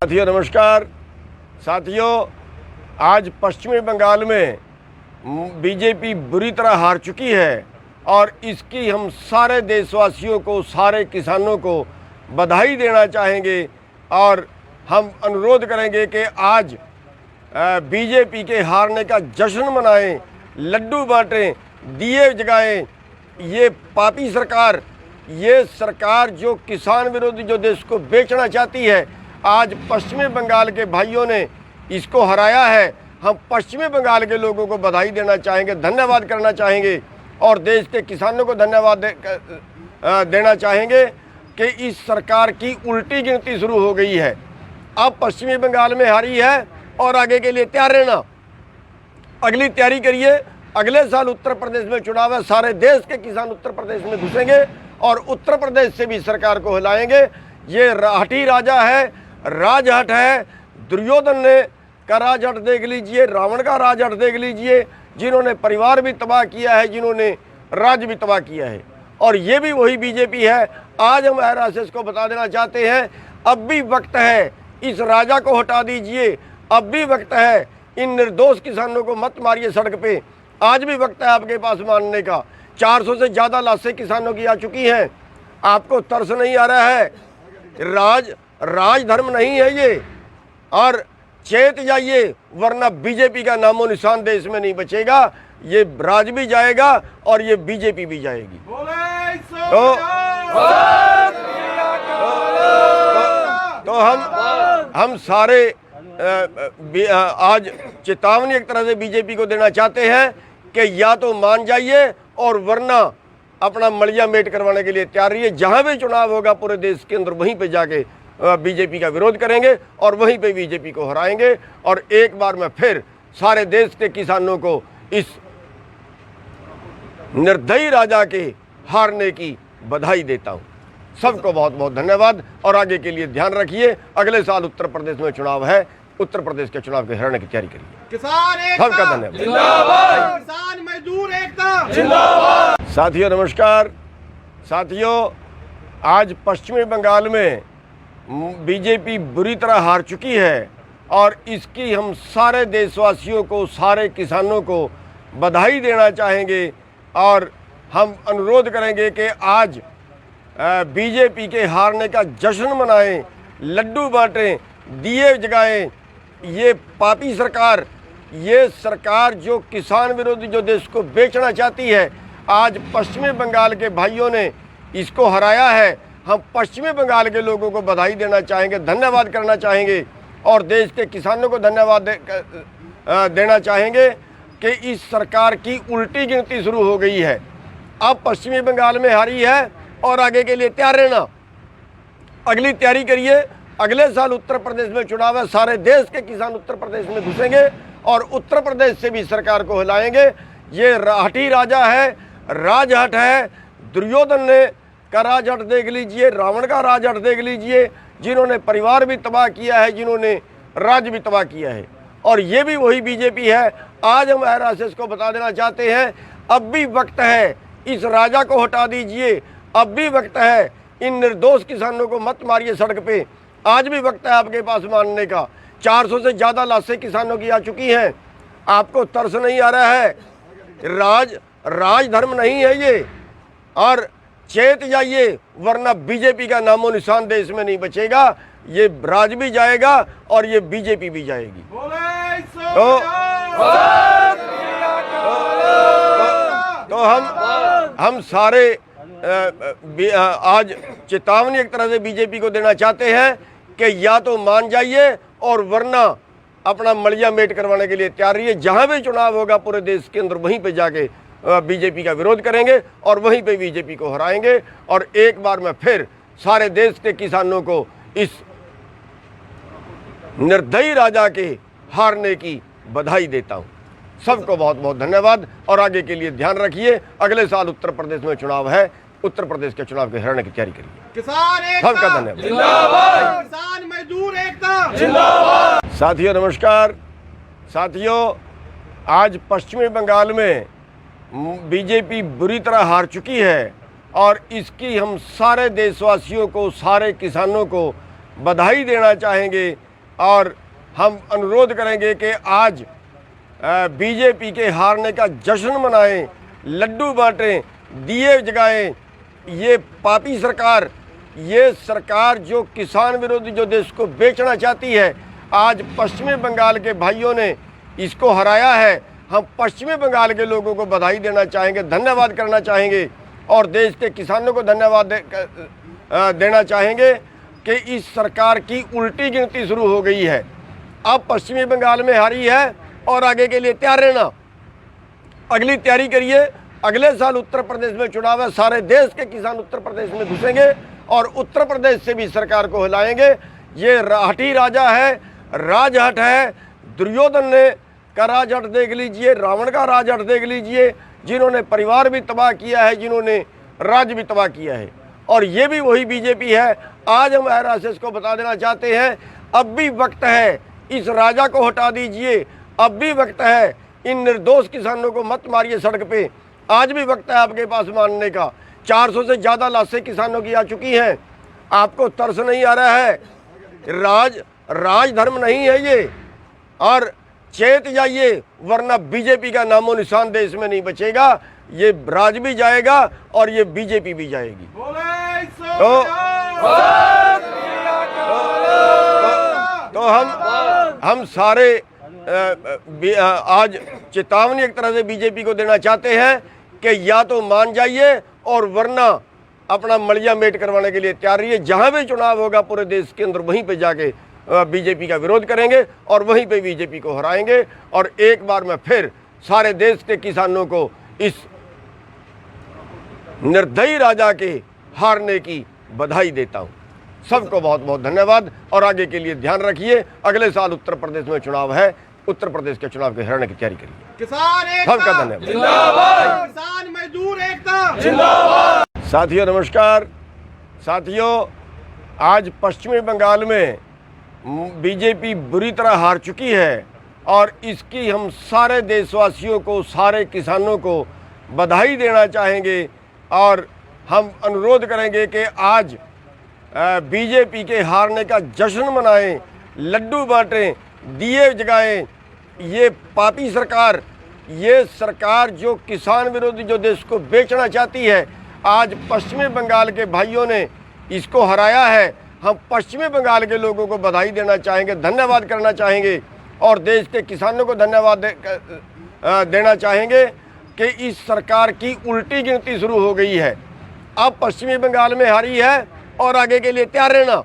साथियों नमस्कार। साथियों, आज पश्चिमी बंगाल में बीजेपी बुरी तरह हार चुकी है और इसकी हम सारे देशवासियों को, सारे किसानों को बधाई देना चाहेंगे और हम अनुरोध करेंगे कि आज बीजेपी के हारने का जश्न मनाएं, लड्डू बांटें, दिए जगाएं। ये पापी सरकार, ये सरकार जो किसान विरोधी जो देश को बेचना चाहती है, आज पश्चिमी बंगाल के भाइयों ने इसको हराया है। हम पश्चिमी बंगाल के लोगों को बधाई देना चाहेंगे, धन्यवाद करना चाहेंगे और देश के किसानों को धन्यवाद देना चाहेंगे कि इस सरकार की उल्टी गिनती शुरू हो गई है। अब पश्चिमी बंगाल में हारी है और आगे के लिए तैयार रहना, अगली तैयारी करिए। अगले साल उत्तर प्रदेश में चुनाव है, सारे देश के किसान उत्तर प्रदेश में घुसेंगे और उत्तर प्रदेश से भी सरकार को हिलाएंगे। ये हठी राजा है, राजहट है। दुर्योधन ने का राजहट देख लीजिए, रावण का राजहट देख लीजिए, जिन्होंने परिवार भी तबाह किया है, जिन्होंने राज्य भी तबाह किया है। और ये भी वही बीजेपी है। आज हम आरएसएस को बता देना चाहते हैं, अब भी वक्त है, इस राजा को हटा दीजिए। अब भी वक्त है, इन निर्दोष किसानों को मत मारिए सड़क पे। आज भी वक्त है आपके पास मानने का। 400 से ज़्यादा लाशें किसानों की आ चुकी हैं। आपको तरस नहीं आ रहा है? राज धर्म नहीं है ये। और चेत जाइए, वरना बीजेपी का नामो निशान देश में नहीं बचेगा। ये राज भी जाएगा और ये बीजेपी भी जाएगी। तो हम सारे आज चेतावनी एक तरह से बीजेपी को देना चाहते हैं कि या तो मान जाइए और वरना अपना मलिया मेट करवाने के लिए तैयार रहिए। जहां भी चुनाव होगा पूरे देश के अंदर, वहीं पे जाके बीजेपी का विरोध करेंगे और वहीं पे बीजेपी को हराएंगे। और एक बार मैं फिर सारे देश के किसानों को इस निर्दयी राजा के हारने की बधाई देता हूं। सबको बहुत बहुत धन्यवाद और आगे के लिए ध्यान रखिए। अगले साल उत्तर प्रदेश में चुनाव है, उत्तर प्रदेश के चुनाव के हराने की तैयारी करिए। किसान एकता सबका धन्यवाद। जिंदाबाद। किसान मजदूर एकता जिंदाबाद। साथियों नमस्कार। साथियों, आज पश्चिमी बंगाल में बीजेपी बुरी तरह हार चुकी है और इसकी हम सारे देशवासियों को, सारे किसानों को बधाई देना चाहेंगे और हम अनुरोध करेंगे कि आज बीजेपी के हारने का जश्न मनाएं, लड्डू बांटें, दिए जगाएं। ये पापी सरकार, ये सरकार जो किसान विरोधी जो देश को बेचना चाहती है, आज पश्चिमी बंगाल के भाइयों ने इसको हराया है। हम पश्चिमी बंगाल के लोगों को बधाई देना चाहेंगे, धन्यवाद करना चाहेंगे और देश के किसानों को धन्यवाद देना चाहेंगे कि इस सरकार की उल्टी गिनती शुरू हो गई है। अब पश्चिमी बंगाल में हारी है और आगे के लिए तैयार रहना, अगली तैयारी करिए। अगले साल उत्तर प्रदेश में चुनाव है, सारे देश के किसान उत्तर प्रदेश में घुसेंगे और उत्तर प्रदेश से भी सरकार को हिलाएंगे। ये हठी राजा है, राजहट है। दुर्योधन ने का राजहट देख लीजिए, रावण का राजहट देख लीजिए, जिन्होंने परिवार भी तबाह किया है, जिन्होंने राज्य भी तबाह किया है। और ये भी वही बीजेपी है। आज हम आरएसएस को बता देना चाहते हैं, अब भी वक्त है, इस राजा को हटा दीजिए। अब भी वक्त है, इन निर्दोष किसानों को मत मारिए सड़क पे। आज भी वक्त है आपके पास मानने का। 400 से ज़्यादा लाशें किसानों की आ चुकी हैं। आपको तरस नहीं आ रहा है? राज धर्म नहीं है ये। और चेत जाइए, वरना बीजेपी का नामो निशान देश में नहीं बचेगा। ये राज भी जाएगा और ये बीजेपी भी जाएगी। तो हम सारे आज चेतावनी एक तरह से बीजेपी को देना चाहते हैं कि या तो मान जाइए और वरना अपना मलिया मेट करवाने के लिए तैयार रहिए। जहां भी चुनाव होगा पूरे देश के अंदर, वहीं पे जाके बीजेपी का विरोध करेंगे और वहीं पे बीजेपी को हराएंगे। और एक बार मैं फिर सारे देश के किसानों को इस निर्दयी राजा के हारने की बधाई देता हूं। सबको बहुत बहुत धन्यवाद और आगे के लिए ध्यान रखिए। अगले साल उत्तर प्रदेश में चुनाव है, उत्तर प्रदेश के चुनाव के हराने की तैयारी करिए। किसान एकता सबका धन्यवाद। जिंदाबाद। किसान मजदूर एकता जिंदाबाद। साथियों नमस्कार। साथियों, आज पश्चिमी बंगाल में बीजेपी बुरी तरह हार चुकी है और इसकी हम सारे देशवासियों को, सारे किसानों को बधाई देना चाहेंगे और हम अनुरोध करेंगे कि आज बीजेपी के हारने का जश्न मनाएं, लड्डू बांटें, दिए जगाएं। ये पापी सरकार, ये सरकार जो किसान विरोधी जो देश को बेचना चाहती है, आज पश्चिमी बंगाल के भाइयों ने इसको हराया है। हम पश्चिमी बंगाल के लोगों को बधाई देना चाहेंगे, धन्यवाद करना चाहेंगे और देश के किसानों को धन्यवाद देना चाहेंगे कि इस सरकार की उल्टी गिनती शुरू हो गई है। अब पश्चिमी बंगाल में हारी है और आगे के लिए तैयार रहना, अगली तैयारी करिए। अगले साल उत्तर प्रदेश में चुनाव है, सारे देश के किसान उत्तर प्रदेश में घुसेंगे और उत्तर प्रदेश से भी सरकार को हिलाएंगे। ये हठी राजा है, राजहट है। दुर्योधन ने का राजहट देख लीजिए, रावण का राजहट देख लीजिए, जिन्होंने परिवार भी तबाह किया है, जिन्होंने राज्य भी तबाह किया है। और ये भी वही बीजेपी है। आज हम आरएसएस को बता देना चाहते हैं, अब भी वक्त है, इस राजा को हटा दीजिए। अब भी वक्त है, इन निर्दोष किसानों को मत मारिए सड़क पे। आज भी वक्त है आपके पास मानने का। 400 से ज़्यादा लाशें किसानों की आ चुकी हैं। आपको तरस नहीं आ रहा है? राजधर्म नहीं है ये। और चेत जाइए, वरना बीजेपी का नामो निशान देश में नहीं बचेगा। ये राज भी जाएगा और ये बीजेपी भी जाएगी। तो हम सारे आज चेतावनी एक तरह से बीजेपी को देना चाहते हैं कि या तो मान जाइए और वरना अपना मलिया मेट करवाने के लिए तैयार रहिए। जहां भी चुनाव होगा पूरे देश के अंदर, वहीं पे जाके बीजेपी का विरोध करेंगे और वहीं पे बीजेपी को हराएंगे। और एक बार मैं फिर सारे देश के किसानों को इस निर्दयी राजा के हारने की बधाई देता हूं। सबको बहुत बहुत धन्यवाद और आगे के लिए ध्यान रखिए। अगले साल उत्तर प्रदेश में चुनाव है, उत्तर प्रदेश के चुनाव के हराने की तैयारी करिए। किसान एकता सबका धन्यवाद। जिंदाबाद। किसान मजदूर एकता जिंदाबाद। साथियों नमस्कार। साथियों, आज पश्चिमी बंगाल में बीजेपी बुरी तरह हार चुकी है और इसकी हम सारे देशवासियों को, सारे किसानों को बधाई देना चाहेंगे और हम अनुरोध करेंगे कि आज बीजेपी के हारने का जश्न मनाएं, लड्डू बांटें, दिए जगाएं। ये पापी सरकार, ये सरकार जो किसान विरोधी जो देश को बेचना चाहती है, आज पश्चिमी बंगाल के भाइयों ने इसको हराया है। हम पश्चिमी बंगाल के लोगों को बधाई देना चाहेंगे, धन्यवाद करना चाहेंगे और देश के किसानों को धन्यवाद देना चाहेंगे कि इस सरकार की उल्टी गिनती शुरू हो गई है। अब पश्चिमी बंगाल में हारी है और आगे के लिए तैयार रहना,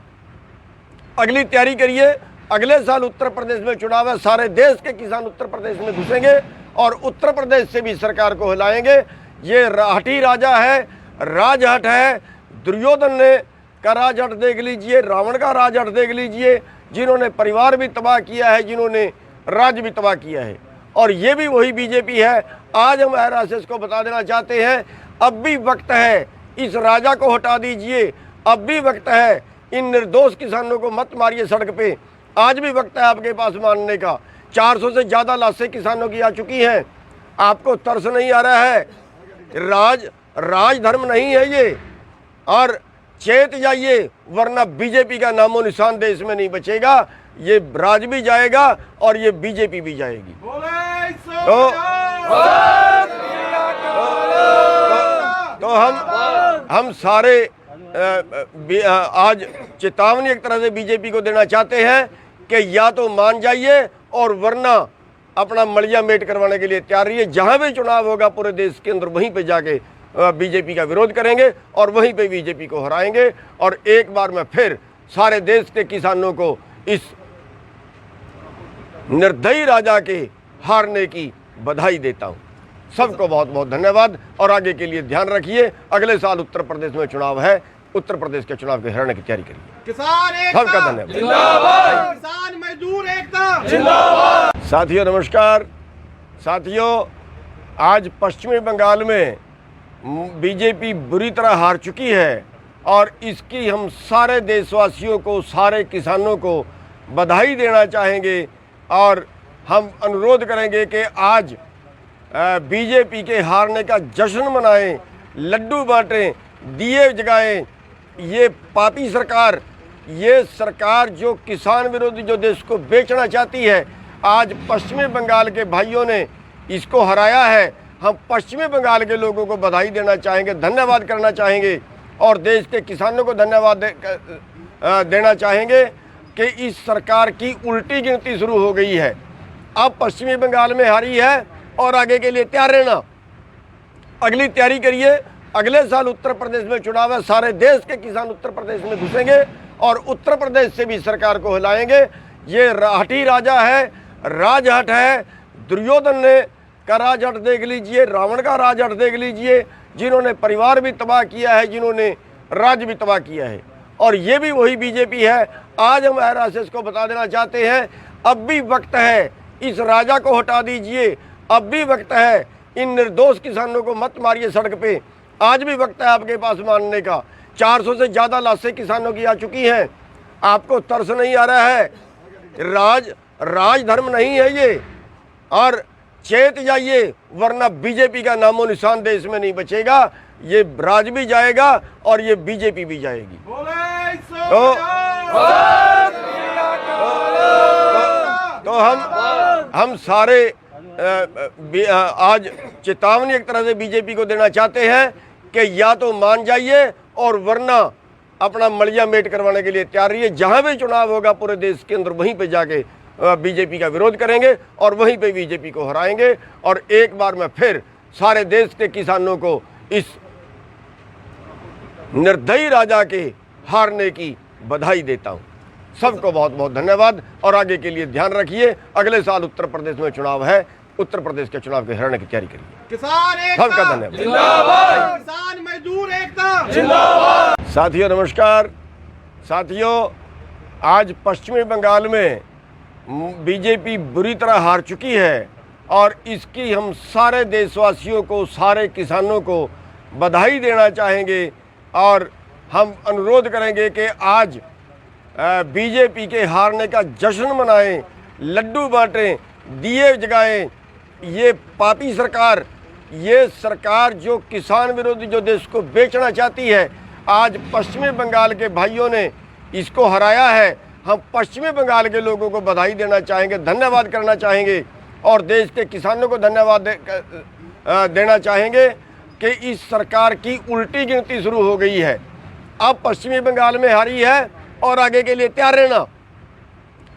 अगली तैयारी करिए। अगले साल उत्तर प्रदेश में चुनाव है, सारे देश के किसान उत्तर प्रदेश में घुसेंगे और उत्तर प्रदेश से भी सरकार को हिलाएंगे। ये हठी राजा है, राजहट है। दुर्योधन ने का राजहट देख लीजिए, रावण का राजहट देख लीजिए, जिन्होंने परिवार भी तबाह किया है, जिन्होंने राज्य भी तबाह किया है। और ये भी वही बीजेपी है। आज हम आरएसएस को बता देना चाहते हैं, अब भी वक्त है, इस राजा को हटा दीजिए। अब भी वक्त है, इन निर्दोष किसानों को मत मारिए सड़क पे। आज भी वक्त है आपके पास मानने का। 400 से ज़्यादा लाशें किसानों की आ चुकी हैं। आपको तरस नहीं आ रहा है? राजधर्म नहीं है ये। और चेत जाइए, वरना बीजेपी का नामो निशान देश में नहीं बचेगा। ये राज भी जाएगा और ये बीजेपी भी जाएगी। तो हम सारे आज चेतावनी एक तरह से बीजेपी को देना चाहते हैं कि या तो मान जाइए और वरना अपना मलिया मेट करवाने के लिए तैयार रहिए। जहां भी चुनाव होगा पूरे देश के अंदर, वहीं पे जाके बीजेपी का विरोध करेंगे और वहीं पे बीजेपी को हराएंगे। और एक बार मैं फिर सारे देश के किसानों को इस निर्दयी राजा के हारने की बधाई देता हूं। सबको बहुत बहुत धन्यवाद और आगे के लिए ध्यान रखिए। अगले साल उत्तर प्रदेश में चुनाव है, उत्तर प्रदेश के चुनाव के हराने की तैयारी करिए। किसान एकता सबका धन्यवाद। जिंदाबाद। किसान मजदूर एकता जिंदाबाद। साथियों नमस्कार। साथियों, आज पश्चिमी बंगाल में बीजेपी बुरी तरह हार चुकी है और इसकी हम सारे देशवासियों को, सारे किसानों को बधाई देना चाहेंगे और हम अनुरोध करेंगे कि आज बीजेपी के हारने का जश्न मनाएं, लड्डू बांटें, दिए जगाएं। ये पापी सरकार, ये सरकार जो किसान विरोधी जो देश को बेचना चाहती है, आज पश्चिमी बंगाल के भाइयों ने इसको हराया है। हम पश्चिमी बंगाल के लोगों को बधाई देना चाहेंगे, धन्यवाद करना चाहेंगे और देश के किसानों को धन्यवाद देना चाहेंगे कि इस सरकार की उल्टी गिनती शुरू हो गई है। अब पश्चिमी बंगाल में हारी है और आगे के लिए तैयार रहना, अगली तैयारी करिए। अगले साल उत्तर प्रदेश में चुनाव है, सारे देश के किसान उत्तर प्रदेश में घुसेंगे और उत्तर प्रदेश से भी सरकार को हिलाएंगे। ये हठी राजा है, राजहट है। दुर्योधन ने का राजहट देख लीजिए, रावण का राजहट देख लीजिए, जिन्होंने परिवार भी तबाह किया है, जिन्होंने राज्य भी तबाह किया है। और ये भी वही बीजेपी है। आज हम आरएसएस को बता देना चाहते हैं, अब भी वक्त है, इस राजा को हटा दीजिए। अब भी वक्त है, इन निर्दोष किसानों को मत मारिए सड़क पे। आज भी वक्त है आपके पास मानने का। 400 से ज़्यादा लाशें किसानों की आ चुकी हैं। आपको तरस नहीं आ रहा है? राजधर्म नहीं है ये। और चेत जाइए, वरना बीजेपी का नामो निशान देश में नहीं बचेगा। ये राज भी जाएगा और ये बीजेपी भी जाएगी। तो हम सारे आज चेतावनी एक तरह से बीजेपी को देना चाहते हैं कि या तो मान जाइए और वरना अपना मलिया मेट करवाने के लिए तैयार रहिए। जहां भी चुनाव होगा पूरे देश के अंदर, वहीं पे जाके बीजेपी का विरोध करेंगे और वहीं पे बीजेपी को हराएंगे। और एक बार मैं फिर सारे देश के किसानों को इस निर्दयी राजा के हारने की बधाई देता हूं। सबको बहुत बहुत धन्यवाद और आगे के लिए ध्यान रखिए। अगले साल उत्तर प्रदेश में चुनाव है, उत्तर प्रदेश के चुनाव के हराने की तैयारी करिए। किसान एकता सबका धन्यवाद। जिंदाबाद। किसान मजदूर एकता जिंदाबाद। साथियों नमस्कार। साथियों, आज पश्चिमी बंगाल में बीजेपी बुरी तरह हार चुकी है और इसकी हम सारे देशवासियों को, सारे किसानों को बधाई देना चाहेंगे और हम अनुरोध करेंगे कि आज बीजेपी के हारने का जश्न मनाएं, लड्डू बांटें, दिए जगाएं। ये पापी सरकार, ये सरकार जो किसान विरोधी जो देश को बेचना चाहती है, आज पश्चिमी बंगाल के भाइयों ने इसको हराया है। हम पश्चिमी बंगाल के लोगों को बधाई देना चाहेंगे, धन्यवाद करना चाहेंगे और देश के किसानों को धन्यवाद देना चाहेंगे कि इस सरकार की उल्टी गिनती शुरू हो गई है। अब पश्चिमी बंगाल में हारी है और आगे के लिए तैयार रहना,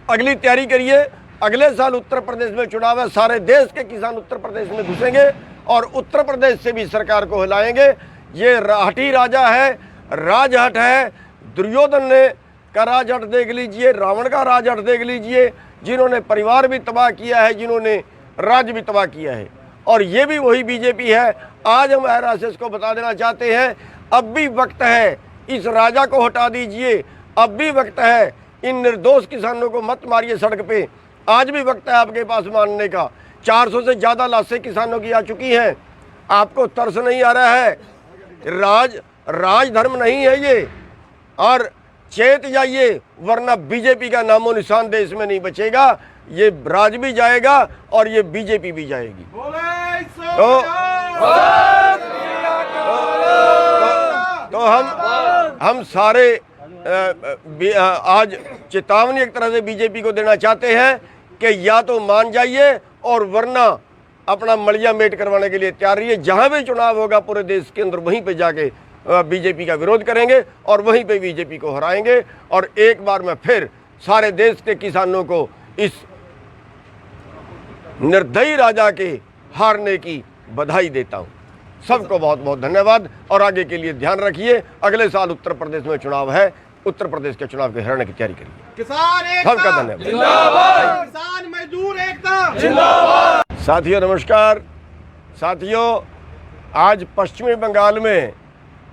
अगली तैयारी करिए। अगले साल उत्तर प्रदेश में चुनाव है, सारे देश के किसान उत्तर प्रदेश में घुसेंगे और उत्तर प्रदेश से भी सरकार को हिलाएंगे। ये हठी राजा है, राजहट है। दुर्योधन ने का राजहट देख लीजिए, रावण का राजहट देख लीजिए, जिन्होंने परिवार भी तबाह किया है, जिन्होंने राज्य भी तबाह किया है। और ये भी वही बीजेपी है। आज हम आरएसएस को बता देना चाहते हैं, अब भी वक्त है, इस राजा को हटा दीजिए। अब भी वक्त है, इन निर्दोष किसानों को मत मारिए सड़क पे। आज भी वक्त है आपके पास मानने का। 400 से ज़्यादा लाशें किसानों की आ चुकी हैं। आपको तरस नहीं आ रहा है? राजधर्म नहीं है ये। और चेत जाइए, वरना बीजेपी का नामो निशान देश में नहीं बचेगा। ये राज भी जाएगा और ये बीजेपी भी जाएगी। तो हम सारे आज चेतावनी एक तरह से बीजेपी को देना चाहते हैं कि या तो मान जाइए और वरना अपना मलिया मेट करवाने के लिए तैयार रहिए। जहां भी चुनाव होगा पूरे देश के अंदर, वहीं पे जाके बीजेपी का विरोध करेंगे और वहीं पे बीजेपी को हराएंगे। और एक बार मैं फिर सारे देश के किसानों को इस निर्दयी राजा के हारने की बधाई देता हूं। सबको बहुत बहुत धन्यवाद और आगे के लिए ध्यान रखिए। अगले साल उत्तर प्रदेश में चुनाव है, उत्तर प्रदेश के चुनाव के हराने की तैयारी करिए। किसान एकता सबका धन्यवाद। जिंदाबाद। किसान मजदूर एकता जिंदाबाद। साथियों नमस्कार। साथियों, आज पश्चिमी बंगाल में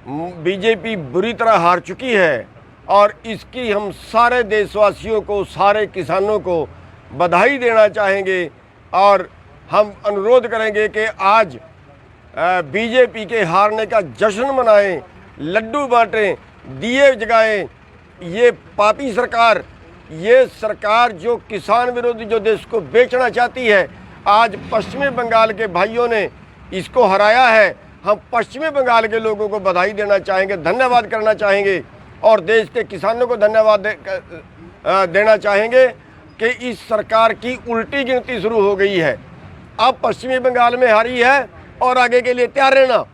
बीजेपी बुरी तरह हार चुकी है और इसकी हम सारे देशवासियों को, सारे किसानों को बधाई देना चाहेंगे और हम अनुरोध करेंगे कि आज बीजेपी के हारने का जश्न मनाएं, लड्डू बांटें, दिए जगाएं। ये पापी सरकार, ये सरकार जो किसान विरोधी जो देश को बेचना चाहती है, आज पश्चिमी बंगाल के भाइयों ने इसको हराया है। हम पश्चिमी बंगाल के लोगों को बधाई देना चाहेंगे, धन्यवाद करना चाहेंगे और देश के किसानों को धन्यवाद देना चाहेंगे कि इस सरकार की उल्टी गिनती शुरू हो गई है। अब पश्चिमी बंगाल में हारी है और आगे के लिए तैयार रहना,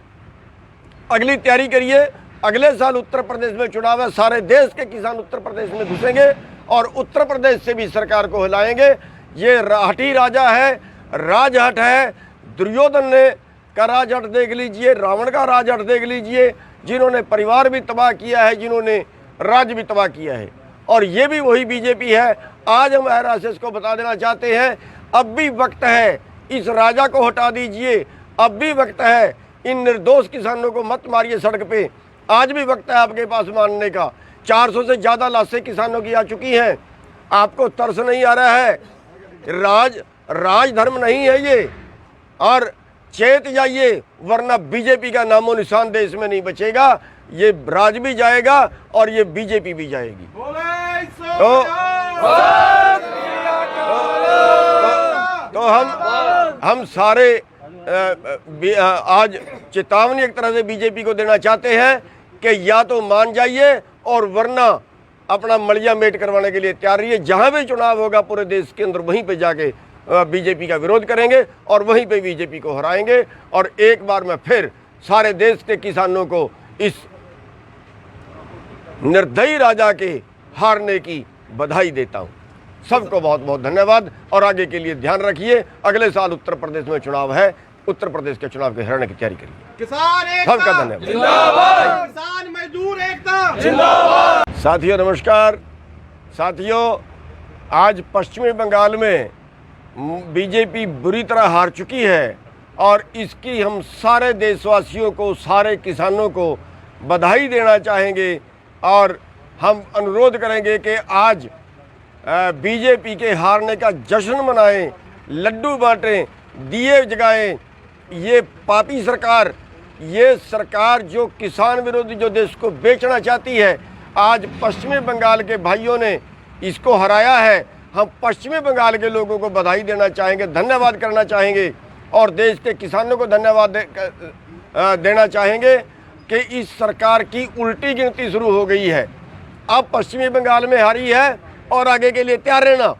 अगली तैयारी करिए। अगले साल उत्तर प्रदेश में चुनाव है, सारे देश के किसान उत्तर प्रदेश में घुसेंगे और उत्तर प्रदेश से भी सरकार को हिलाएंगे। ये हठी राजा है, राजहट है। दुर्योधन ने का राजहट देख लीजिए, रावण का राजहट देख लीजिए, जिन्होंने परिवार भी तबाह किया है, जिन्होंने राज्य भी तबाह किया है। और ये भी वही बीजेपी है। आज हम आरएसएस को बता देना चाहते हैं, अब भी वक्त है, इस राजा को हटा दीजिए। अब भी वक्त है, इन निर्दोष किसानों को मत मारिए सड़क पे। आज भी वक्त है आपके पास मानने का। 400 से ज़्यादा लाशें किसानों की आ चुकी हैं। आपको तरस नहीं आ रहा है? राजधर्म नहीं है ये। और चेत जाइए, वरना बीजेपी का नामो निशान देश में नहीं बचेगा। ये राज भी जाएगा और ये बीजेपी भी जाएगी। तो हम सारे आज चेतावनी एक तरह से बीजेपी को देना चाहते हैं कि या तो मान जाइए और वरना अपना मलिया मेट करवाने के लिए तैयार रहिए। जहां भी चुनाव होगा पूरे देश के अंदर, वहीं पे जाके बीजेपी का विरोध करेंगे और वहीं पे बीजेपी को हराएंगे। और एक बार मैं फिर सारे देश के किसानों को इस निर्दयी राजा के हारने की बधाई देता हूं। सबको बहुत बहुत धन्यवाद और आगे के लिए ध्यान रखिए। अगले साल उत्तर प्रदेश में चुनाव है, उत्तर प्रदेश के चुनाव के हराने की तैयारी करिए। किसान एकता सबका धन्यवाद। जिंदाबाद। किसान मजदूर एकता जिंदाबाद। साथियों नमस्कार। साथियों, आज पश्चिमी बंगाल में बीजेपी बुरी तरह हार चुकी है और इसकी हम सारे देशवासियों को, सारे किसानों को बधाई देना चाहेंगे। और हम अनुरोध करेंगे कि आज बीजेपी के हारने का जश्न मनाएं, लड्डू बांटें, दिए जगाएं। ये पापी सरकार, ये सरकार जो किसान विरोधी, जो देश को बेचना चाहती है, आज पश्चिमी बंगाल के भाइयों ने इसको हराया है। हम पश्चिमी बंगाल के लोगों को बधाई देना चाहेंगे, धन्यवाद करना चाहेंगे और देश के किसानों को धन्यवाद देना चाहेंगे कि इस सरकार की उल्टी गिनती शुरू हो गई है। अब पश्चिमी बंगाल में हारी है और आगे के लिए तैयार रहना,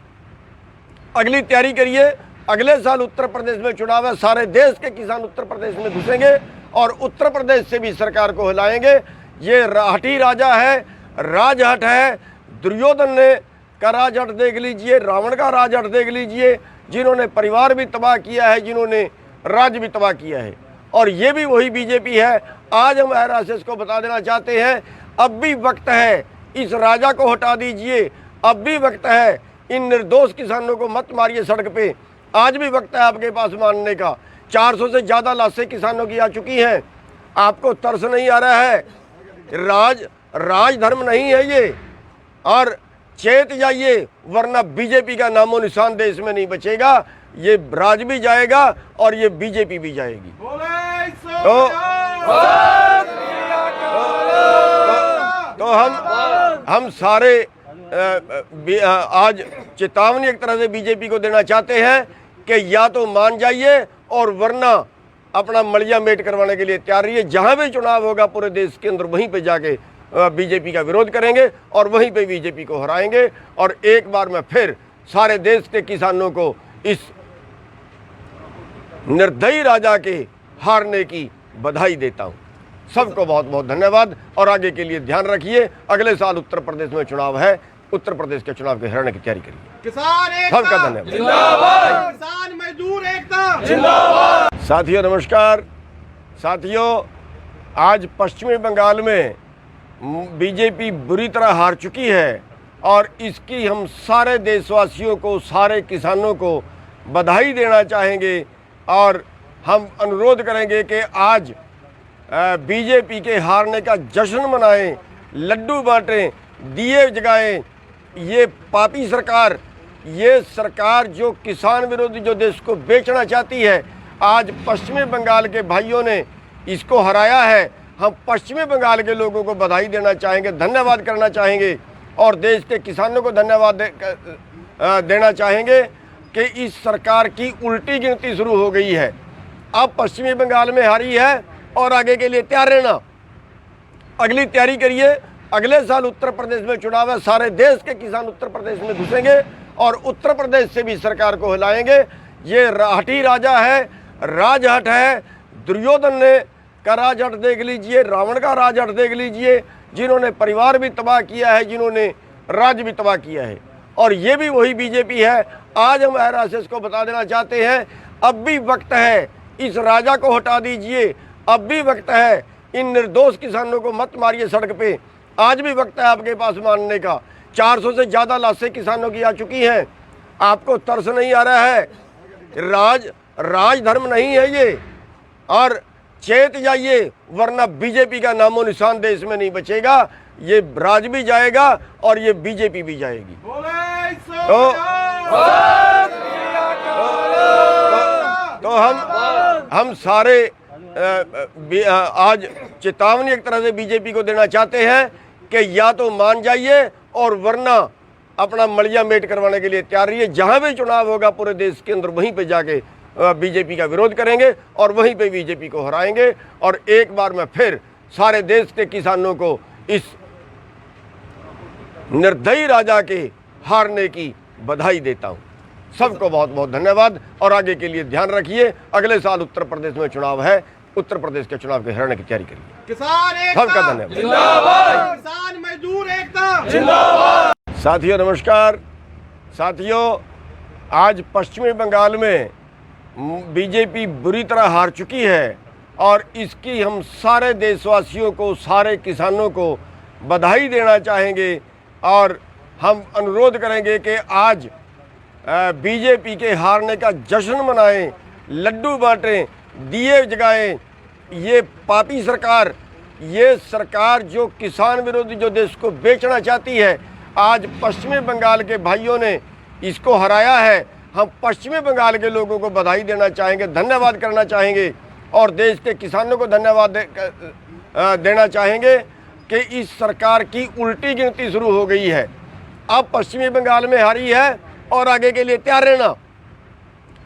अगली तैयारी करिए। अगले साल उत्तर प्रदेश में चुनाव है, सारे देश के किसान उत्तर प्रदेश में घुसेंगे और उत्तर प्रदेश से भी सरकार को हिलाएंगे। ये हठी राजा है, राजहट है। दुर्योधन ने का राजहट देख लीजिए, रावण का राजहट देख लीजिए, जिन्होंने परिवार भी तबाह किया है, जिन्होंने राज्य भी तबाह किया है। और ये भी वही बीजेपी है। आज हम आरएसएस को बता देना चाहते हैं, अब भी वक्त है, इस राजा को हटा दीजिए। अब भी वक्त है, इन निर्दोष किसानों को मत मारिए सड़क पे। आज भी वक्त है आपके पास मानने का। 400 से ज़्यादा लाशें किसानों की आ चुकी हैं। आपको तरस नहीं आ रहा है? राजधर्म नहीं है ये। और चेत जाइए, वरना बीजेपी का नामो निशान देश में नहीं बचेगा। ये राज भी जाएगा और ये बीजेपी भी जाएगी। तो हम सारे आज चेतावनी एक तरह से बीजेपी को देना चाहते हैं कि या तो मान जाइए और वरना अपना मलिया मेट करवाने के लिए तैयार रहिए। जहां भी चुनाव होगा पूरे देश के अंदर, वहीं पे जाके बीजेपी का विरोध करेंगे और वहीं पे बीजेपी को हराएंगे। और एक बार मैं फिर सारे देश के किसानों को इस निर्दयी राजा के हारने की बधाई देता हूं। सबको बहुत बहुत धन्यवाद और आगे के लिए ध्यान रखिए। अगले साल उत्तर प्रदेश में चुनाव है, उत्तर प्रदेश के चुनाव के हराने की तैयारी करिए। किसान एकता सबका धन्यवाद। जिंदाबाद। किसान मजदूर एकता जिंदाबाद। साथियों नमस्कार। साथियों, आज पश्चिमी बंगाल में बीजेपी बुरी तरह हार चुकी है और इसकी हम सारे देशवासियों को, सारे किसानों को बधाई देना चाहेंगे। और हम अनुरोध करेंगे कि आज बीजेपी के हारने का जश्न मनाएं, लड्डू बांटें, दिए जगाएं। ये पापी सरकार, ये सरकार जो किसान विरोधी, जो देश को बेचना चाहती है, आज पश्चिमी बंगाल के भाइयों ने इसको हराया है। हम पश्चिमी बंगाल के लोगों को बधाई देना चाहेंगे, धन्यवाद करना चाहेंगे और देश के किसानों को धन्यवाद देना चाहेंगे कि इस सरकार की उल्टी गिनती शुरू हो गई है। अब पश्चिमी बंगाल में हारी है और आगे के लिए तैयार रहना, अगली तैयारी करिए। अगले साल उत्तर प्रदेश में चुनाव है, सारे देश के किसान उत्तर प्रदेश में घुसेंगे और उत्तर प्रदेश से भी सरकार को हिलाएंगे। ये हठी राजा है, राजहट है। दुर्योधन ने का राजहट देख लीजिए, रावण का राजहट देख लीजिए, जिन्होंने परिवार भी तबाह किया है, जिन्होंने राज्य भी तबाह किया है। और ये भी वही बीजेपी है। आज हम आरएसएस को बता देना चाहते हैं, अब भी वक्त है, इस राजा को हटा दीजिए। अब भी वक्त है, इन निर्दोष किसानों को मत मारिए सड़क पे। आज भी वक्त है आपके पास मानने का। 400 से ज़्यादा लाशें किसानों की आ चुकी हैं। आपको तरस नहीं आ रहा है? राजधर्म नहीं है ये। और चेत जाइए, वरना बीजेपी का नामो निशान देश में नहीं बचेगा। ये राज भी जाएगा और ये बीजेपी भी जाएगी। तो हम सारे आज चेतावनी एक तरह से बीजेपी को देना चाहते हैं कि या तो मान जाइए और वरना अपना मलिया मेट करवाने के लिए तैयार रहिए। जहां भी चुनाव होगा पूरे देश के अंदर, वहीं पे जाके बीजेपी का विरोध करेंगे और वहीं पे बीजेपी को हराएंगे। और एक बार मैं फिर सारे देश के किसानों को इस निर्दयी राजा के हारने की बधाई देता हूं। सबको बहुत बहुत धन्यवाद और आगे के लिए ध्यान रखिए। अगले साल उत्तर प्रदेश में चुनाव है, उत्तर प्रदेश के चुनाव के हराने की तैयारी करिए। किसान एकता सबका धन्यवाद। जिंदाबाद। किसान मजदूर एकता जिंदाबाद। साथियों नमस्कार। साथियों, आज पश्चिमी बंगाल में बीजेपी बुरी तरह हार चुकी है और इसकी हम सारे देशवासियों को, सारे किसानों को बधाई देना चाहेंगे। और हम अनुरोध करेंगे कि आज बीजेपी के हारने का जश्न मनाएं, लड्डू बांटें, दिए जगाएं। ये पापी सरकार, ये सरकार जो किसान विरोधी, जो देश को बेचना चाहती है, आज पश्चिमी बंगाल के भाइयों ने इसको हराया है। हम पश्चिमी बंगाल के लोगों को बधाई देना चाहेंगे, धन्यवाद करना चाहेंगे और देश के किसानों को धन्यवाद देना चाहेंगे कि इस सरकार की उल्टी गिनती शुरू हो गई है। अब पश्चिमी बंगाल में हारी है और आगे के लिए तैयार रहना,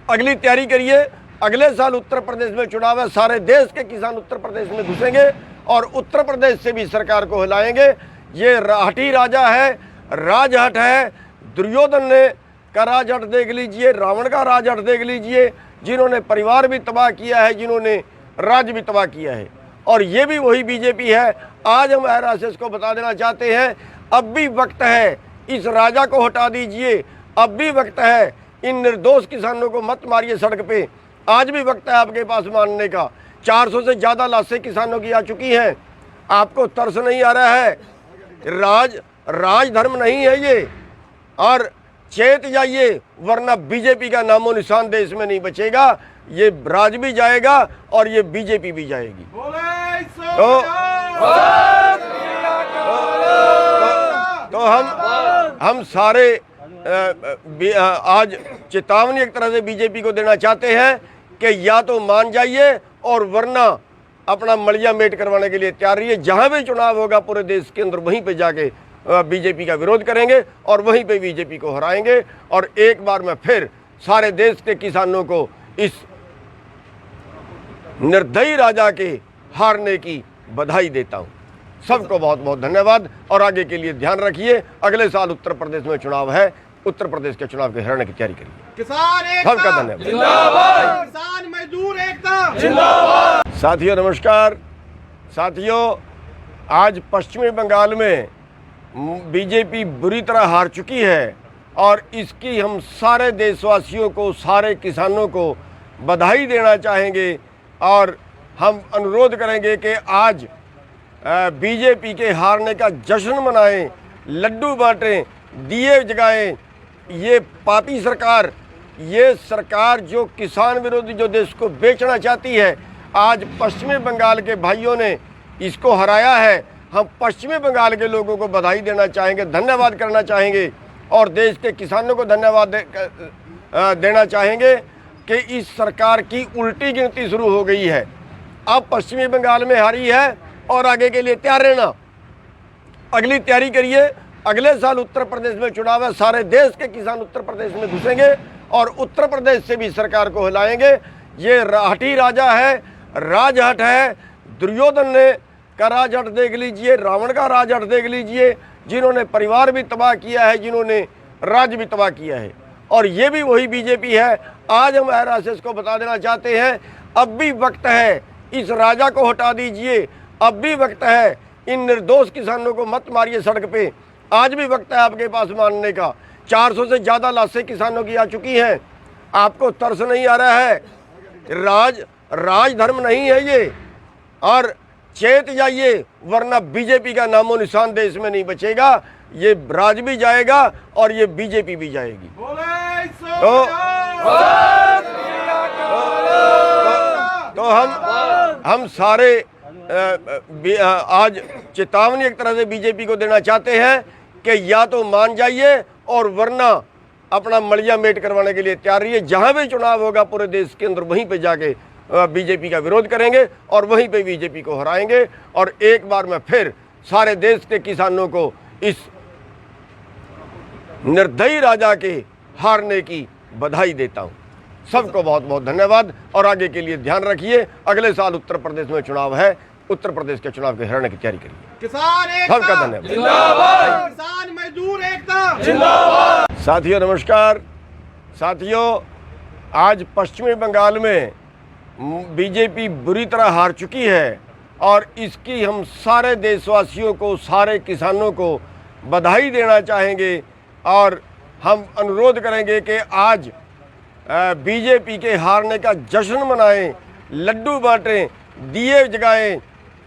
अगली तैयारी करिए। अगले साल उत्तर प्रदेश में चुनाव है, सारे देश के किसान उत्तर प्रदेश में घुसेंगे और उत्तर प्रदेश से भी सरकार को हिलाएंगे। ये हठी राजा है, राजहट है। दुर्योधन ने का राजहट देख लीजिए, रावण का राजहट देख लीजिए, जिन्होंने परिवार भी तबाह किया है, जिन्होंने राज्य भी तबाह किया है। और ये भी वही बीजेपी है। आज हम आरएसएस को बता देना चाहते हैं, अब भी वक्त है, इस राजा को हटा दीजिए। अब भी वक्त है, इन निर्दोष किसानों को मत मारिए सड़क पे। आज भी वक्त है आपके पास मानने का। 400 से ज़्यादा लाशें किसानों की आ चुकी हैं। आपको तरस नहीं आ रहा है? राजधर्म नहीं है ये। और चेत जाइए, वरना बीजेपी का नामो निशान देश में नहीं बचेगा। ये राज भी जाएगा और ये बीजेपी भी जाएगी। तो हम सारे आज चेतावनी एक तरह से बीजेपी को देना चाहते हैं कि या तो मान जाइए और वरना अपना मलिया मेट करवाने के लिए तैयार रहिए। जहां भी चुनाव होगा पूरे देश के अंदर, वहीं पे जाके बीजेपी का विरोध करेंगे और वहीं पे बीजेपी को हराएंगे। और एक बार मैं फिर सारे देश के किसानों को इस निर्दयी राजा के हारने की बधाई देता हूं। सबको बहुत बहुत धन्यवाद और आगे के लिए ध्यान रखिए। अगले साल उत्तर प्रदेश में चुनाव है, उत्तर प्रदेश के चुनाव के हराने की तैयारी करिए। किसान एकता सबका धन्यवाद। जिंदाबाद। किसान मजदूर एकता जिंदाबाद। साथियों नमस्कार। साथियों, आज पश्चिमी बंगाल में बीजेपी बुरी तरह हार चुकी है और इसकी हम सारे देशवासियों को, सारे किसानों को बधाई देना चाहेंगे। और हम अनुरोध करेंगे कि आज बीजेपी के हारने का जश्न मनाएं, लड्डू बांटें, दिए जगाएं। ये पापी सरकार, ये सरकार जो किसान विरोधी, जो देश को बेचना चाहती है, आज पश्चिमी बंगाल के भाइयों ने इसको हराया है। हम पश्चिमी बंगाल के लोगों को बधाई देना चाहेंगे, धन्यवाद करना चाहेंगे और देश के किसानों को धन्यवाद देना चाहेंगे कि इस सरकार की उल्टी गिनती शुरू हो गई है। अब पश्चिमी बंगाल में हारी है और आगे के लिए तैयार रहना, अगली तैयारी करिए। अगले साल उत्तर प्रदेश में चुनाव है, सारे देश के किसान उत्तर प्रदेश में घुसेंगे और उत्तर प्रदेश से भी सरकार को हिलाएंगे। ये हठी राजा है, राजहट है। दुर्योधन ने का राजहट देख लीजिए, रावण का राजहट देख लीजिए, जिन्होंने परिवार भी तबाह किया है, जिन्होंने राज्य भी तबाह किया है। और ये भी वही बीजेपी है। आज हम आरएसएस को बता देना चाहते हैं, अब भी वक्त है, इस राजा को हटा दीजिए। अब भी वक्त है, इन निर्दोष किसानों को मत मारिए सड़क पे। आज भी वक्त है आपके पास मानने का। 400 से ज़्यादा लाशें किसानों की आ चुकी हैं। आपको तरस नहीं आ रहा है? राजधर्म नहीं है ये। और चेत जाइए, वरना बीजेपी का नामो निशान देश में नहीं बचेगा। ये राज भी जाएगा और ये बीजेपी भी जाएगी। तो हम सारे आज चेतावनी एक तरह से बीजेपी को देना चाहते हैं कि या तो मान जाइए और वरना अपना मलिया मेट करवाने के लिए तैयार रहिए। जहां भी चुनाव होगा पूरे देश के अंदर, वहीं पे जाके बीजेपी का विरोध करेंगे और वहीं पे बीजेपी को हराएंगे। और एक बार मैं फिर सारे देश के किसानों को इस निर्दयी राजा के हारने की बधाई देता हूं। सबको बहुत बहुत धन्यवाद और आगे के लिए ध्यान रखिए। अगले साल उत्तर प्रदेश में चुनाव है। उत्तर प्रदेश के चुनाव के हराने की तैयारी करिए। किसान एकता सबका धन्यवाद। जिंदाबाद। किसान मजदूर एकता जिंदाबाद। साथियों नमस्कार। साथियों, आज पश्चिमी बंगाल में बीजेपी बुरी तरह हार चुकी है और इसकी हम सारे देशवासियों को, सारे किसानों को बधाई देना चाहेंगे। और हम अनुरोध करेंगे कि आज बीजेपी के हारने का जश्न मनाएं, लड्डू बांटें, दिए जगाएं।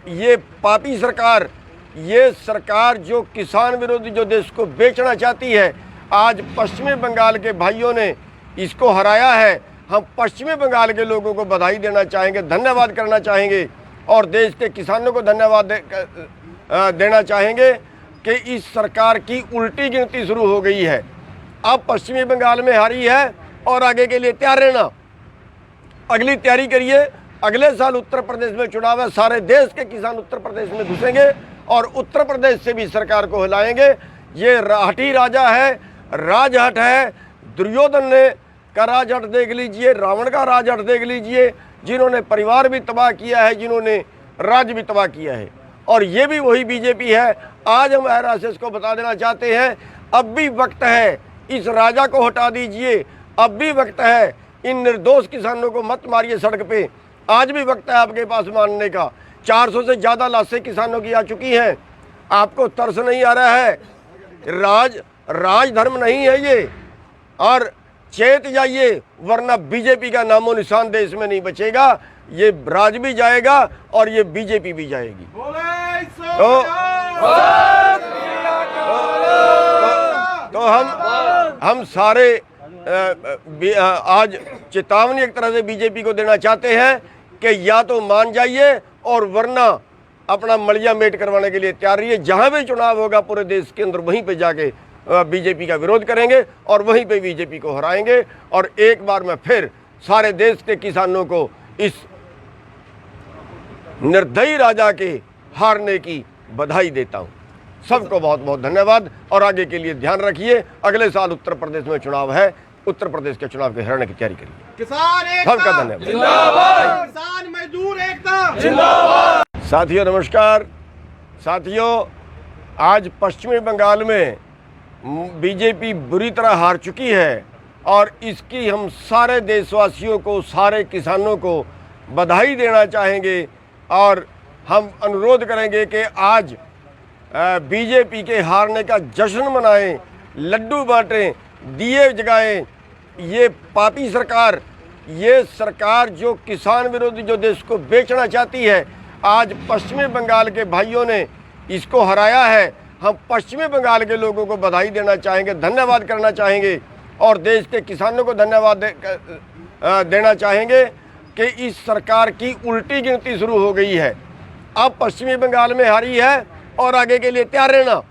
ये पापी सरकार, ये सरकार जो किसान विरोधी, जो देश को बेचना चाहती है, आज पश्चिमी बंगाल के भाइयों ने इसको हराया है। हम पश्चिमी बंगाल के लोगों को बधाई देना चाहेंगे, धन्यवाद करना चाहेंगे और देश के किसानों को धन्यवाद देना चाहेंगे कि इस सरकार की उल्टी गिनती शुरू हो गई है। अब पश्चिमी बंगाल में हारी है और आगे के लिए तैयार रहना, अगली तैयारी करिए। अगले साल उत्तर प्रदेश में चुनाव है। सारे देश के किसान उत्तर प्रदेश में घुसेंगे और उत्तर प्रदेश से भी सरकार को हिलाएंगे। ये हठी राजा है, राजहट है। दुर्योधन ने का राजहट देख लीजिए, रावण का राजहट देख लीजिए, जिन्होंने परिवार भी तबाह किया है, जिन्होंने राज्य भी तबाह किया है। और ये भी वही बीजेपी है। आज हम आरएसएस को बता देना चाहते हैं, अब भी वक्त है, इस राजा को हटा दीजिए। अब भी वक्त है, इन निर्दोष किसानों को मत मारिए सड़क पे। आज भी वक्त है आपके पास मानने का। 400 से ज़्यादा लाशें किसानों की आ चुकी हैं। आपको तरस नहीं आ रहा है? राजधर्म नहीं है ये। और चेत जाइए, वरना बीजेपी का नामो निशान देश में नहीं बचेगा। ये राज भी जाएगा और ये बीजेपी भी जाएगी। तो हम सारे आज चेतावनी एक तरह से बीजेपी को देना चाहते हैं कि या तो मान जाइए और वरना अपना मलिया मेट करवाने के लिए तैयार रहिए। जहां भी चुनाव होगा पूरे देश के अंदर, वहीं पे जाके बीजेपी का विरोध करेंगे और वहीं पे बीजेपी को हराएंगे। और एक बार मैं फिर सारे देश के किसानों को इस निर्दयी राजा के हारने की बधाई देता हूं। सबको बहुत बहुत धन्यवाद और आगे के लिए ध्यान रखिए। अगले साल उत्तर प्रदेश में चुनाव है। उत्तर प्रदेश के चुनाव के हराने की तैयारी करिए। किसान एकता सबका धन्यवाद। जिंदाबाद। किसान मजदूर एकता जिंदाबाद। साथियों नमस्कार। साथियों, आज पश्चिमी बंगाल में बीजेपी बुरी तरह हार चुकी है और इसकी हम सारे देशवासियों को, सारे किसानों को बधाई देना चाहेंगे। और हम अनुरोध करेंगे कि आज बीजेपी के हारने का जश्न मनाएं, लड्डू बांटें, दिए जगाएं। ये पापी सरकार, ये सरकार जो किसान विरोधी, जो देश को बेचना चाहती है, आज पश्चिमी बंगाल के भाइयों ने इसको हराया है। हम पश्चिमी बंगाल के लोगों को बधाई देना चाहेंगे, धन्यवाद करना चाहेंगे और देश के किसानों को धन्यवाद देना चाहेंगे कि इस सरकार की उल्टी गिनती शुरू हो गई है। अब पश्चिमी बंगाल में हारी है और आगे के लिए तैयार रहना,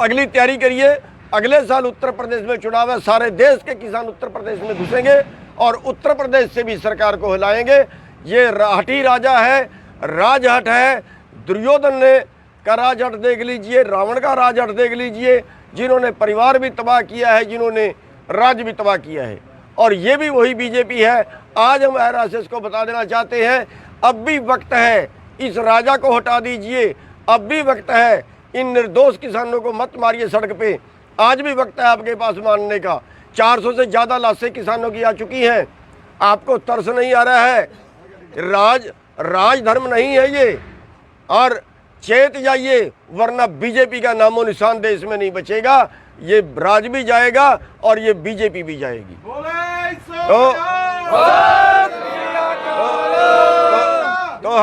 अगली तैयारी करिए। अगले साल उत्तर प्रदेश में चुनाव है। सारे देश के किसान उत्तर प्रदेश में घुसेंगे और उत्तर प्रदेश से भी सरकार को हिलाएंगे। ये हठी राजा है, राजहट है। दुर्योधन ने का राजहट देख लीजिए, रावण का राजहट देख लीजिए, जिन्होंने परिवार भी तबाह किया है, जिन्होंने राज्य भी तबाह किया है। और ये भी वही बीजेपी है। आज हम आरएसएस को बता देना चाहते हैं, अब भी वक्त है, इस राजा को हटा दीजिए, अब भी वक्त है। इन निर्दोष किसानों को मत मारिए सड़क पे, आज भी वक्त है आपके पास मानने का। 400 से ज़्यादा लाशें किसानों की आ चुकी हैं। आपको तरस नहीं आ रहा है? राज धर्म नहीं है ये। और चेत जाइए, वरना बीजेपी का नामो निशान देश में नहीं बचेगा। ये राज भी जाएगा और ये बीजेपी भी जाएगी। तो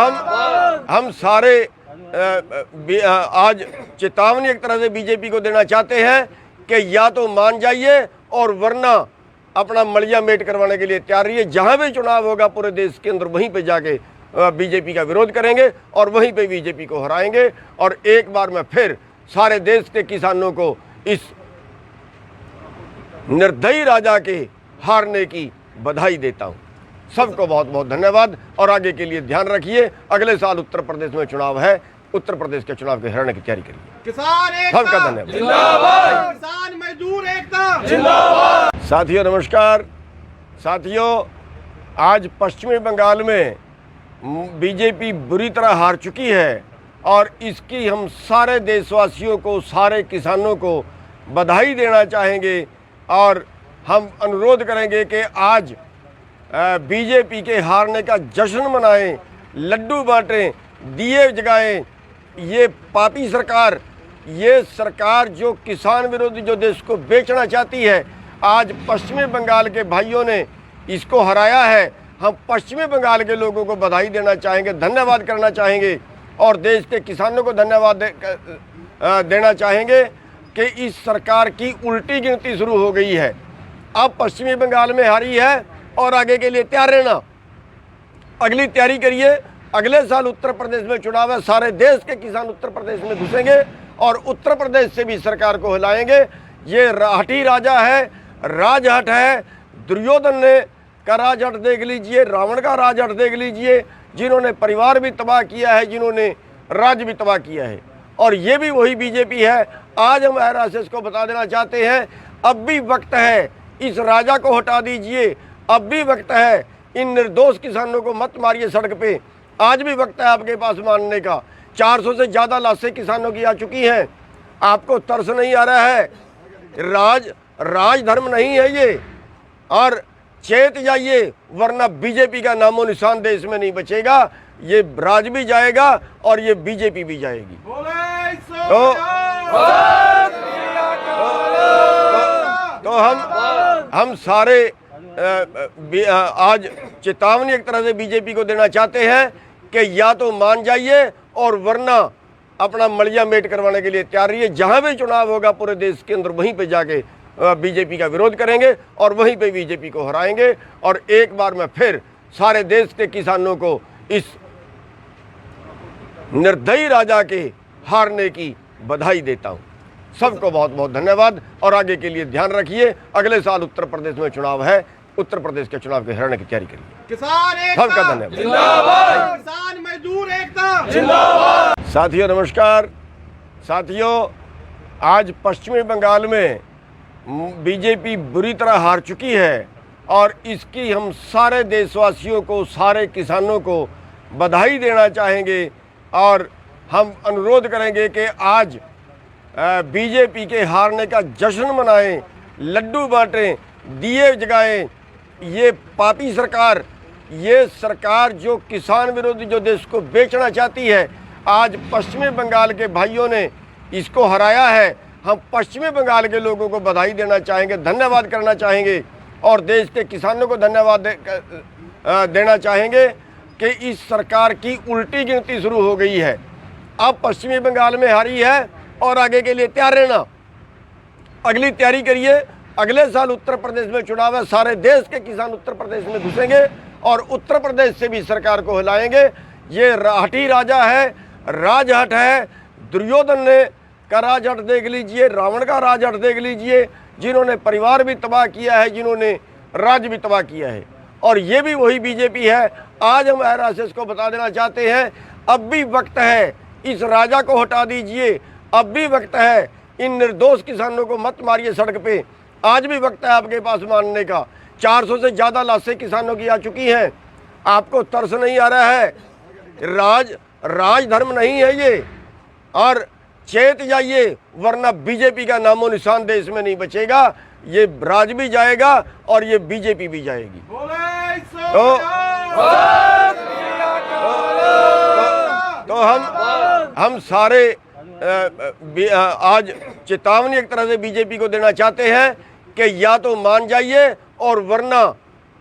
हम सारे आज चेतावनी एक तरह से बीजेपी को देना चाहते हैं कि या तो मान जाइए और वरना अपना मलिया मेट करवाने के लिए तैयार रहिए। जहां भी चुनाव होगा पूरे देश के अंदर, वहीं पे जाके बीजेपी का विरोध करेंगे और वहीं पे बीजेपी को हराएंगे। और एक बार मैं फिर सारे देश के किसानों को इस निर्दयी राजा के हारने की बधाई देता हूं। सबको बहुत बहुत धन्यवाद और आगे के लिए ध्यान रखिए। अगले साल उत्तर प्रदेश में चुनाव है, उत्तर प्रदेश के चुनाव के हराने की तैयारी करिए। किसान एकता सबका धन्यवाद। जिंदाबाद। किसान मजदूर एकता जिंदाबाद। साथियों नमस्कार। साथियों, आज पश्चिमी बंगाल में बीजेपी बुरी तरह हार चुकी है और इसकी हम सारे देशवासियों को, सारे किसानों को बधाई देना चाहेंगे। और हम अनुरोध करेंगे कि आज बीजेपी के हारने का जश्न मनाएं, लड्डू बांटें, दिए जगाएं। ये पापी सरकार, ये सरकार जो किसान विरोधी, जो देश को बेचना चाहती है, आज पश्चिमी बंगाल के भाइयों ने इसको हराया है। हम पश्चिमी बंगाल के लोगों को बधाई देना चाहेंगे, धन्यवाद करना चाहेंगे और देश के किसानों को धन्यवाद देना चाहेंगे कि इस सरकार की उल्टी गिनती शुरू हो गई है। अब पश्चिमी बंगाल में हारी है और आगे के लिए तैयार रहना, अगली तैयारी करिए। अगले साल उत्तर प्रदेश में चुनाव है, सारे देश के किसान उत्तर प्रदेश में घुसेंगे और उत्तर प्रदेश से भी सरकार को हिलाएंगे। ये हठी राजा है, राजहट है। दुर्योधन ने का राजहट देख लीजिए, रावण का राजहट देख लीजिए, जिन्होंने परिवार भी तबाह किया है, जिन्होंने राज्य भी तबाह किया है। और ये भी वही बीजेपी है। आज हम RSS को बता देना चाहते हैं, अब भी वक्त है, इस राजा को हटा दीजिए, अब भी वक्त है। इन निर्दोष किसानों को मत मारिए सड़क पे, आज भी वक्त है आपके पास मानने का। 400 से ज़्यादा लाशें किसानों की आ चुकी हैं। आपको तरस नहीं आ रहा है? राज धर्म नहीं है ये। और चेत जाइए, वरना बीजेपी का नामो निशान देश में नहीं बचेगा। ये राज भी जाएगा और ये बीजेपी भी जाएगी। तो हम सारे आज चेतावनी एक तरह से बीजेपी को देना चाहते हैं कि या तो मान जाइए और वरना अपना मलिया मेट करवाने के लिए तैयार रहिए। जहां भी चुनाव होगा पूरे देश के अंदर, वहीं पे जाके बीजेपी का विरोध करेंगे और वहीं पे बीजेपी को हराएंगे। और एक बार मैं फिर सारे देश के किसानों को इस निर्दयी राजा के हारने की बधाई देता हूं। सबको बहुत बहुत धन्यवाद और आगे के लिए ध्यान रखिए। अगले साल उत्तर प्रदेश में चुनाव है, उत्तर प्रदेश के चुनाव के हराने की तैयारी करिए। किसान एकता सबका धन्यवाद। जिंदाबाद। किसान मजदूर एकता जिंदाबाद। साथियों नमस्कार। साथियों, आज पश्चिमी बंगाल में बीजेपी बुरी तरह हार चुकी है और इसकी हम सारे देशवासियों को, सारे किसानों को बधाई देना चाहेंगे। और हम अनुरोध करेंगे कि आज बीजेपी के हारने का जश्न मनाएं, लड्डू बांटें, दिए जगाएं। ये पापी सरकार, ये सरकार जो किसान विरोधी, जो देश को बेचना चाहती है, आज पश्चिमी बंगाल के भाइयों ने इसको हराया है। हम पश्चिमी बंगाल के लोगों को बधाई देना चाहेंगे, धन्यवाद करना चाहेंगे और देश के किसानों को धन्यवाद देना चाहेंगे कि इस सरकार की उल्टी गिनती शुरू हो गई है। अब पश्चिमी बंगाल में हारी है और आगे के लिए तैयार रहना, अगली तैयारी करिए। अगले साल उत्तर प्रदेश में चुनाव है, सारे देश के किसान उत्तर प्रदेश में घुसेंगे और उत्तर प्रदेश से भी सरकार को हिलाएंगे। ये हठी राजा है, राजहट है। दुर्योधन ने का राजहट देख लीजिए, रावण का राजहट देख लीजिए, जिन्होंने परिवार भी तबाह किया है, जिन्होंने राज्य भी तबाह किया है। और ये भी वही बीजेपी है। आज हम RSS को बता देना चाहते हैं, अब भी वक्त है, इस राजा को हटा दीजिए, अब भी वक्त है। इन निर्दोष किसानों को मत मारिए सड़क पे, आज भी वक्त है आपके पास मानने का। 400 से ज़्यादा लाशें किसानों की आ चुकी हैं। आपको तरस नहीं आ रहा है? राजधर्म नहीं है ये। और चेत जाइए, वरना बीजेपी का नामो निशान देश में नहीं बचेगा। ये राज भी जाएगा और ये बीजेपी भी जाएगी। तो हम सारे आज चेतावनी एक तरह से बीजेपी को देना चाहते हैं कि या तो मान जाइए और वरना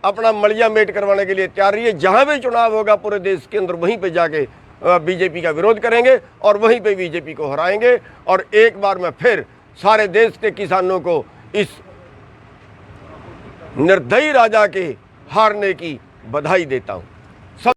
अपना मलिया मेट करवाने के लिए तैयार रहिए। जहां भी चुनाव होगा पूरे देश के अंदर वहीं पे जाके बीजेपी का विरोध करेंगे और वहीं पे बीजेपी को हराएंगे। और एक बार मैं फिर सारे देश के किसानों को इस निर्दयी राजा के हारने की बधाई देता हूं।